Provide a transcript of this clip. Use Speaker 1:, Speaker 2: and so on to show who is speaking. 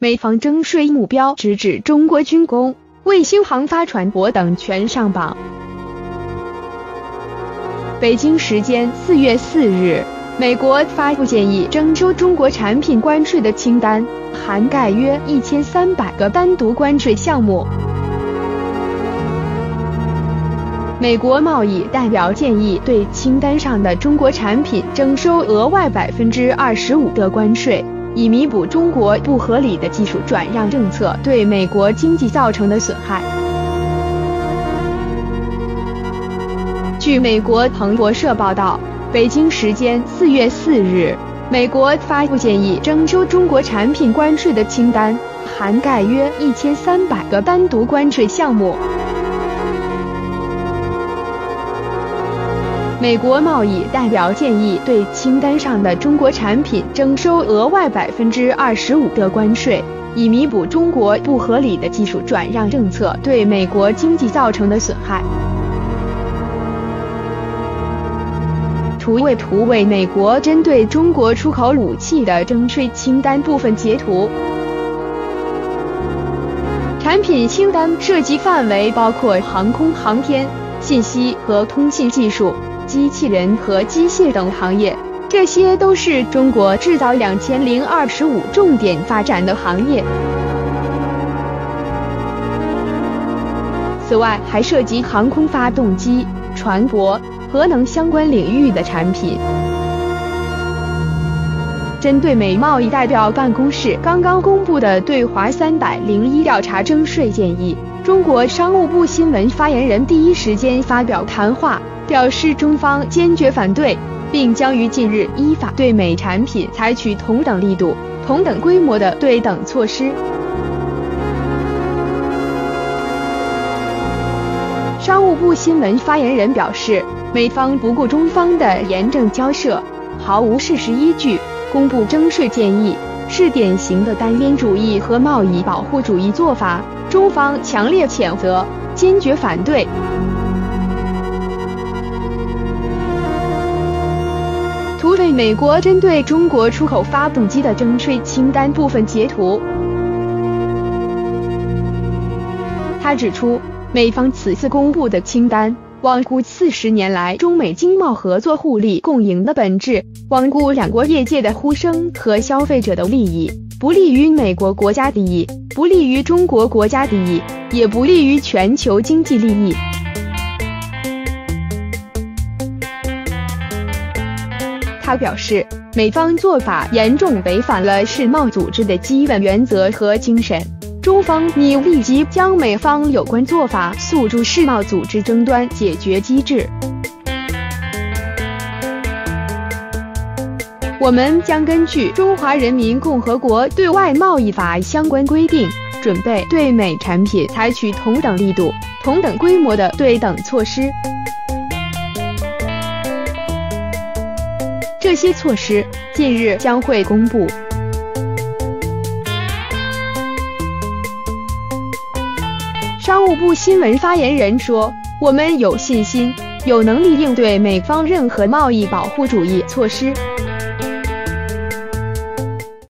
Speaker 1: 美方征税目标直指中国军工、卫星航发船舶等全上榜。北京时间4月4日，美国发布建议征收中国产品关税的清单，涵盖约1300个单独关税项目。美国贸易代表建议对清单上的中国产品征收额外25%的关税，以弥补中国不合理的技术转让政策对美国经济造成的损害。据美国彭博社报道，北京时间4月4日，美国发布建议征收中国产品关税的清单，涵盖约1300个单独关税项目。美国贸易代表建议对清单上的中国产品征收额外25%的关税，以弥补中国不合理的技术转让政策对美国经济造成的损害。图为美国针对中国出口武器的征税清单部分截图。产品清单涉及范围包括航空航天、信息和通信技术、机器人和机械等行业，这些都是中国制造2025重点发展的行业。此外，还涉及航空发动机、船舶、核能相关领域的产品。针对美贸易代表办公室刚刚公布的对华301调查征税建议，中国商务部新闻发言人第一时间发表谈话，表示中方坚决反对，并将于近日依法对美产品采取同等力度、同等规模的对等措施。商务部新闻发言人表示，美方不顾中方的严正交涉，毫无事实依据，公布征税建议，是典型的单边主义和贸易保护主义做法，中方强烈谴责，坚决反对。图为美国针对中国出口发动机的征税清单部分截图。他指出，美方此次公布的清单罔顾40年来中美经贸合作互利共赢的本质，罔顾两国业界的呼声和消费者的利益，不利于美国国家利益，不利于中国国家利益，也不利于全球经济利益。他表示，美方做法严重违反了世贸组织的基本原则和精神，中方拟立即将美方有关做法诉诸世贸组织争端解决机制。我们将根据《中华人民共和国对外贸易法》相关规定，准备对美产品采取同等力度、同等规模的对等措施。这些措施近日将会公布。商务部新闻发言人说，我们有信心、有能力应对美方任何贸易保护主义措施。